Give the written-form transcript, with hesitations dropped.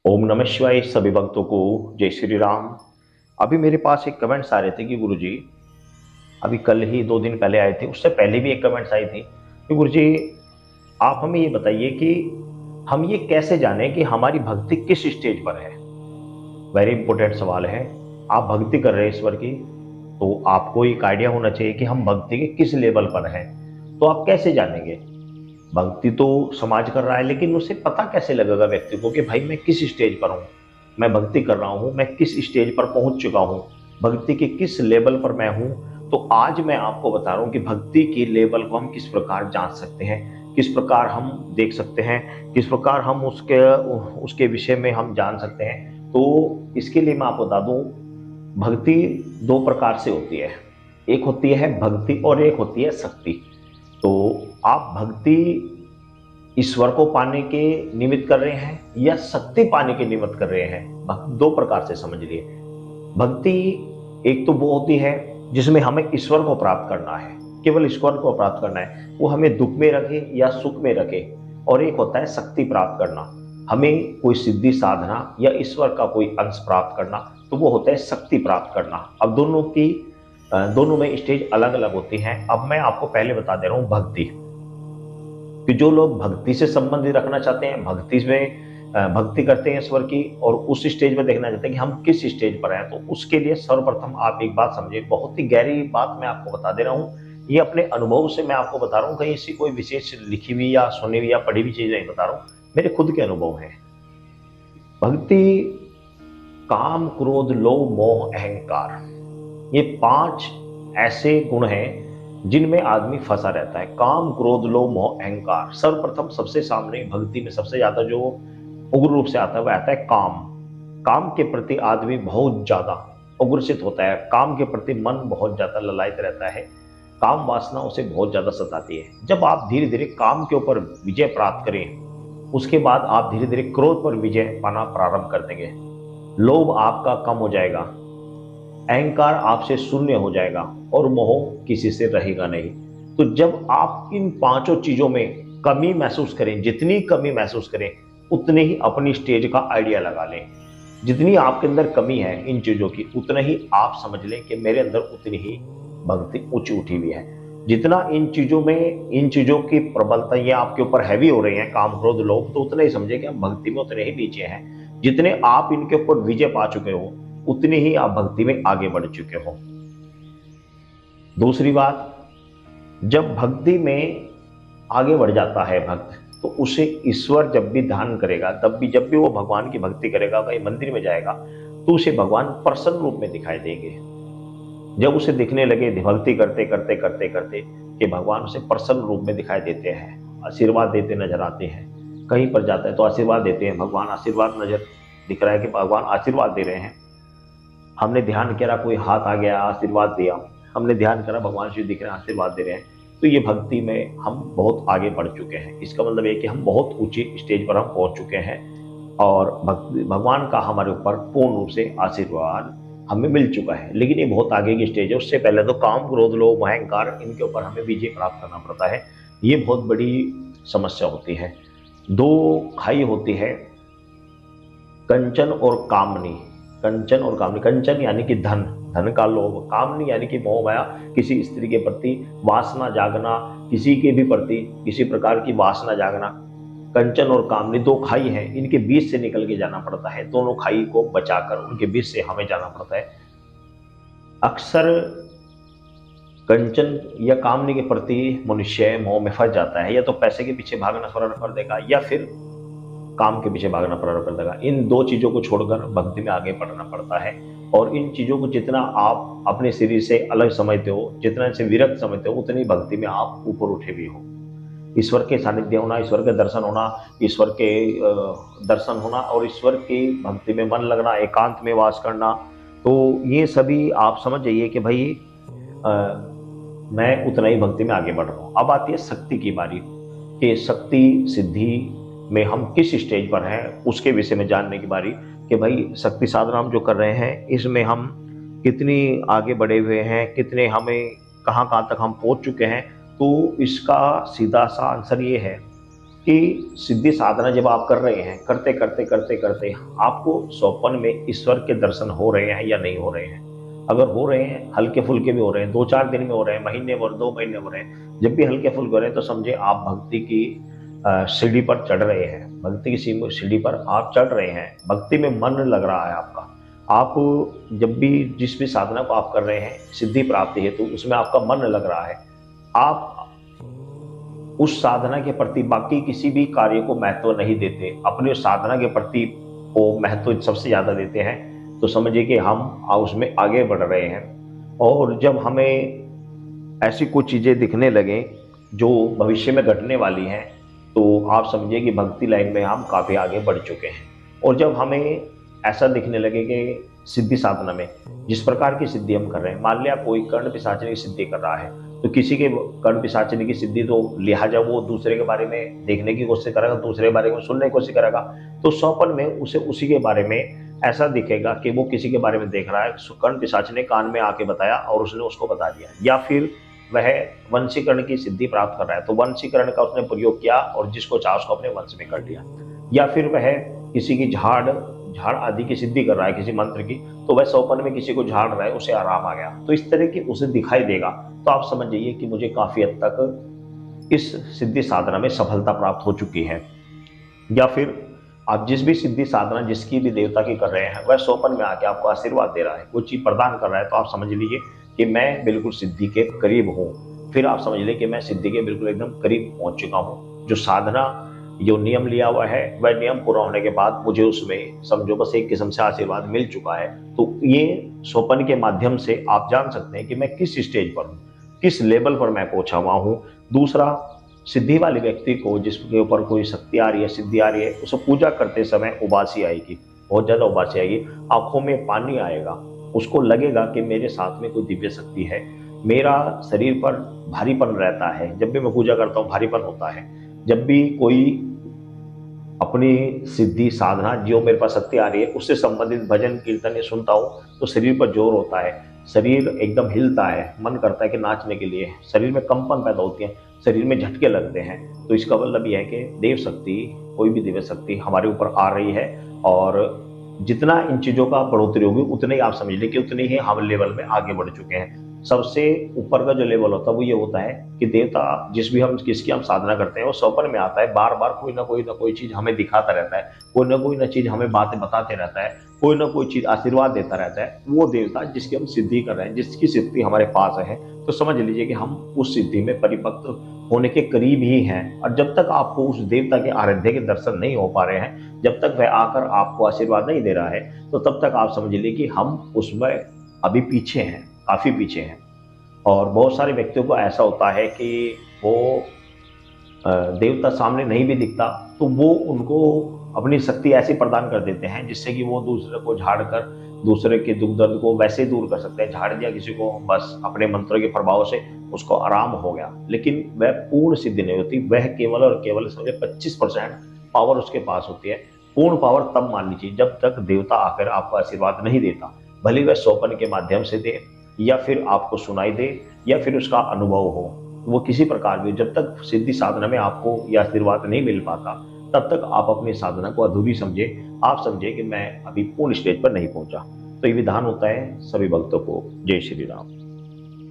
ओम नमः शिवाय सभी भक्तों को जय श्री राम। अभी मेरे पास एक कमेंट्स आ रहे थे कि गुरुजी, अभी कल ही 2 दिन पहले आए थे, उससे पहले भी एक कमेंट्स आई थी कि गुरुजी आप हमें ये बताइए कि हम ये कैसे जाने कि हमारी भक्ति किस स्टेज पर है। वेरी इंपॉर्टेंट सवाल है। आप भक्ति कर रहे हैं ईश्वर की, तो आपको एक आइडिया होना चाहिए कि हम भक्ति के किस लेवल पर हैं। तो आप कैसे जानेंगे? भक्ति तो समाज कर रहा है, लेकिन उसे पता कैसे लगेगा व्यक्ति को कि भाई मैं किस स्टेज पर हूँ, मैं भक्ति कर रहा हूँ, मैं किस स्टेज पर पहुंच चुका हूँ, भक्ति के किस लेवल पर मैं हूँ। तो आज मैं आपको बता रहा हूँ कि भक्ति की लेवल को हम किस प्रकार जान सकते हैं, किस प्रकार हम देख सकते हैं, किस प्रकार हम उसके उसके विषय में हम जान सकते हैं। तो इसके लिए मैं आपको बता दूं, भक्ति दो प्रकार से होती है। एक होती है भक्ति और एक होती है शक्ति। तो आप भक्ति ईश्वर को पाने के निमित्त कर रहे हैं या शक्ति पाने के निमित्त कर रहे हैं, दो प्रकार से समझ लिए। भक्ति एक तो वो होती है जिसमें हमें ईश्वर को प्राप्त करना है, केवल ईश्वर को प्राप्त करना है, वो हमें दुख में रखे या सुख में रखे। और एक होता है शक्ति प्राप्त करना, हमें कोई सिद्धि साधना या ईश्वर का कोई अंश प्राप्त करना, तो वो होता है शक्ति प्राप्त करना। अब दोनों में स्टेज अलग अलग होती हैं। अब मैं आपको पहले बता दे रहा हूं भक्ति, कि जो लोग भक्ति से संबंधित रखना चाहते हैं, भक्ति करते हैं ईश्वर की, और उस स्टेज में देखना चाहते हैं कि हम किस स्टेज पर हैं, तो उसके लिए सर्वप्रथम आप एक बात समझिए। बहुत ही गहरी बात मैं आपको बता दे रहा हूँ, ये अपने अनुभव से मैं आपको बता रहा हूँ, कहीं ऐसी कोई विशेष लिखी हुई या सुनी हुई या पढ़ी हुई चीज नहीं बता रहा हूँ, मेरे खुद के अनुभव हैं। भक्ति काम क्रोध लोभ मोह अहंकार, ये 5 ऐसे गुण हैं जिनमें आदमी फंसा रहता है। काम क्रोध लोभ मोह अहंकार, सर्वप्रथम सबसे सामने भक्ति में सबसे ज्यादा जो उग्र रूप से आता है वह आता है काम। काम के प्रति आदमी बहुत ज्यादा उग्रसित होता है, काम के प्रति मन बहुत ज्यादा ललायत रहता है, काम वासना उसे बहुत ज्यादा सताती है। जब आप धीरे धीरे काम के ऊपर विजय प्राप्त करें, उसके बाद आप धीरे धीरे क्रोध पर विजय पाना प्रारंभ कर देंगे, लोभ आपका कम हो जाएगा, अहंकार आपसे शून्य हो जाएगा और मोह किसी से रहेगा नहीं। तो जब आप इन पांचों चीजों में कमी महसूस करें, जितनी कमी महसूस करें उतने ही अपनी स्टेज का आइडिया लगा लें। जितनी आपके अंदर कमी है इन चीजों की, उतना ही आप समझ लें कि मेरे अंदर उतनी ही भक्ति ऊंची उठी हुई है। जितना इन चीजों की प्रबलता ये आपके ऊपर हैवी हो रही है, काम क्रोध लोभ, तो उतना ही समझे कि हम भक्ति में उतने ही नीचे हैं। जितने आप इनके ऊपर विजय पा चुके हो, उतनी ही आप भक्ति में आगे बढ़ चुके हो। दूसरी बात, जब भक्ति में आगे बढ़ जाता है भक्त, तो उसे ईश्वर जब भी ध्यान करेगा, तब भी जब भी वो भगवान की भक्ति करेगा, कहीं मंदिर में जाएगा, तो उसे भगवान प्रसन्न रूप में दिखाई देंगे। जब उसे दिखने लगे भक्ति करते करते करते करते कि भगवान उसे प्रसन्न रूप में दिखाई देते हैं, आशीर्वाद देते नजर आते हैं। कहीं पर जाता है तो आशीर्वाद देते हैं, भगवान आशीर्वाद नजर दिख रहा है कि भगवान आशीर्वाद दे रहे हैं। हमने ध्यान करा, कोई हाथ आ गया आशीर्वाद दिया, हमने ध्यान करा भगवान श्री दिख रहे हैं आशीर्वाद दे रहे हैं, तो ये भक्ति में हम बहुत आगे बढ़ चुके हैं। इसका मतलब है कि हम बहुत ऊंची स्टेज पर हम पहुंच चुके हैं और भगवान का हमारे ऊपर पूर्ण रूप से आशीर्वाद हमें मिल चुका है। लेकिन ये बहुत आगे की स्टेज है, उससे पहले तो काम क्रोध लोभ अहंकार, इनके ऊपर हमें विजय प्राप्त करना पड़ता है। ये बहुत बड़ी समस्या होती है। दो खाई होती है, कंचन और कामनी। कंचन और कामनी, कंचन यानी कि धन, धन का लोभ, कामनी यानी कि मोह माया, किसी स्त्री के प्रति वासना जागना, किसी के भी प्रति किसी प्रकार की वासना जागना। कंचन और कामनी दो खाई है, इनके बीच से निकल के जाना पड़ता है, दोनों खाई को बचाकर उनके बीच से हमें जाना पड़ता है। अक्सर कंचन या कामनी के प्रति मनुष्य मोह में फंस जाता है, या तो पैसे के पीछे भागना प्रारंभ कर देगा या फिर काम के पीछे भागना प्रारंभ कर देगा। इन दो चीजों को छोड़कर भक्ति में आगे बढ़ना पड़ता है। और इन चीजों को जितना आप अपने शरीर से अलग समझते हो, जितना इनसे विरक्त समझते हो, उतनी भक्ति में आप ऊपर उठे भी हो। ईश्वर के सानिध्य होना, ईश्वर के दर्शन होना, ईश्वर के दर्शन होना और ईश्वर की भक्ति में मन लगना, एकांत में वास करना, तो ये सभी आप समझ जाइए कि भाई मैं उतना ही भक्ति में आगे बढ़ रहा हूँ। अब आती है शक्ति की बारी, कि शक्ति सिद्धि में हम किस स्टेज पर हैं, उसके विषय में जानने की बारी, कि भाई शक्ति साधना हम जो कर रहे हैं इसमें हम कितनी आगे बढ़े हुए हैं, कितने हमें कहाँ कहाँ तक हम पहुँच चुके हैं। तो इसका सीधा सा आंसर ये है कि सिद्धि साधना जब आप कर रहे हैं, करते करते करते करते आपको स्वप्न में ईश्वर के दर्शन हो रहे हैं या नहीं हो रहे हैं। अगर हो रहे हैं, हल्के फुल्के भी हो रहे हैं, 2-4 दिन में हो रहे हैं, महीने और 2 महीने हो रहे हैं, जब भी हल्के फुल्के हो रहे हैं तो समझे आप भक्ति की सीढ़ी पर चढ़ रहे हैं, भक्ति की सीढ़ी पर आप चढ़ रहे हैं, भक्ति में मन लग रहा है आपका। आप जब भी जिस भी साधना को आप कर रहे हैं सिद्धि प्राप्ति हेतु, उसमें आपका मन लग रहा है, आप उस साधना के प्रति बाकी किसी भी कार्य को महत्व नहीं देते, अपने साधना के प्रति को महत्व सबसे ज्यादा देते हैं, तो समझिए कि हम उसमें आगे बढ़ रहे हैं। और जब हमें ऐसी कुछ चीजें दिखने लगे जो भविष्य में घटने वाली हैं, तो आप समझिए कि भक्ति लाइन में हम काफी आगे बढ़ चुके हैं। और जब हमें ऐसा दिखने लगे कि सिद्धि साधना में जिस प्रकार की सिद्धि हम कर रहे हैं, मान लिया कोई कर्ण पिशाचनी की सिद्धि कर रहा है, तो किसी के कर्ण पिशाचनी की सिद्धि तो लिहाजा वो दूसरे के बारे में देखने की कोशिश करेगा, दूसरे के बारे में सुनने की कोशिश करेगा, तो स्वप्न में उसे उसी के बारे में ऐसा दिखेगा कि वो किसी के बारे में देख रहा है, कर्ण पिशाच ने कान में आके बताया और उसने उसको बता दिया। या फिर वह वंशीकरण की सिद्धि प्राप्त कर रहा है, तो वंशीकरण का उसने प्रयोग किया और जिसको चाह उसको अपने वंश में कर लिया। या फिर वह किसी की झाड़ आदि की सिद्धि कर रहा है, किसी मंत्र की, तो वह स्वप्न में किसी को झाड़ रहा है, उसे आराम आ गया, तो इस तरह की उसे दिखाई देगा। तो आप समझ जाइए कि मुझे काफी हद तक इस सिद्धि साधना में सफलता प्राप्त हो चुकी है। या फिर आप जिस भी सिद्धि साधना जिसकी भी देवता की कर रहे हैं, वह स्वप्न में आके आपको आशीर्वाद दे रहा है, कोई चीज प्रदान कर रहा है, तो आप समझ लीजिए कि मैं बिल्कुल सिद्धि के करीब हूँ। फिर आप समझ लीजिए कि मैं सिद्धि के बिल्कुल एकदम करीब पहुंच चुका हूँ। जो साधना जो नियम लिया हुआ है, वह नियम पूरा होने के बाद मुझे उसमें समझो बस एक किस्म से आशीर्वाद मिल चुका है। तो ये स्वप्न के माध्यम से आप जान सकते हैं कि मैं किस स्टेज पर हूँ, किस लेवल पर मैं पहुंचा हुआ हूँ। दूसरा, सिद्धि वाले व्यक्ति को जिसके ऊपर कोई शक्ति आ रही है, सिद्धि आ रही है, उसे पूजा करते समय उबासी आएगी, बहुत ज्यादा उबासी आएगी, आंखों में पानी आएगा, उसको लगेगा कि मेरे साथ में कोई दिव्य शक्ति है, मेरा शरीर पर भारीपन रहता है, जब भी मैं पूजा करता हूँ भारीपन होता है। जब भी कोई अपनी सिद्धि साधना जो मेरे पास शक्ति आ रही है उससे संबंधित भजन कीर्तन ये सुनता हूँ, तो शरीर पर जोर होता है, शरीर एकदम हिलता है, मन करता है कि नाचने के लिए, शरीर में कंपन पैदा होती है, शरीर में झटके लगते हैं। तो इसका मतलब यह है कि देव शक्ति, कोई भी दिव्य शक्ति हमारे ऊपर आ रही है। और जितना इन चीजों का बढ़ोतरी होगी उतने ही आप समझ लें कि उतने ही हम लेवल में आगे बढ़ चुके हैं। सबसे ऊपर का जो लेवल होता है वो ये होता है कि देवता किसकी हम साधना करते हैं वो स्वप्न में आता है, बार बार कोई ना कोई चीज हमें दिखाता रहता है, कोई ना चीज हमें बातें बताते रहता है, कोई ना कोई चीज आशीर्वाद देता रहता है। वो देवता जिसकी हम सिद्धि कर रहे हैं, जिसकी सिद्धि हमारे पास है, तो समझ लीजिए कि हम उस सिद्धि में परिपक्व होने के करीब ही हैं। और जब तक आपको उस देवता के आराध्य के दर्शन नहीं हो पा रहे हैं, जब तक वह आकर आपको आशीर्वाद नहीं दे रहा है, तो तब तक आप समझ लीजिए कि हम उसमें अभी पीछे हैं, काफी पीछे हैं। और बहुत सारे व्यक्तियों को ऐसा होता है कि वो देवता सामने नहीं भी दिखता, तो वो उनको अपनी शक्ति ऐसी प्रदान कर देते हैं जिससे कि वो दूसरे को झाड़ कर दूसरे के दुख दर्द को वैसे दूर कर सकते हैं। झाड़ दिया किसी को, बस अपने मंत्रों के प्रभाव से उसको आराम हो गया, लेकिन वह पूर्ण सिद्धि नहीं होती। वह केवल और केवल समझे 25% पावर उसके पास होती है। पूर्ण पावर तब मान लीजिए जब तक देवता आकर आपको आशीर्वाद नहीं देता, भले वह स्वप्न के माध्यम से दे या फिर आपको सुनाई दे या फिर उसका अनुभव हो, वो किसी प्रकार भी, जब तक सिद्धि साधना में आपको यह आशीर्वाद नहीं मिल पाता, तब तक आप अपनी साधना को अधूरी समझे। आप समझे कि मैं अभी पूर्ण स्टेज पर नहीं पहुंचा। तो ये विधान होता है सभी भक्तों को। जय श्री राम।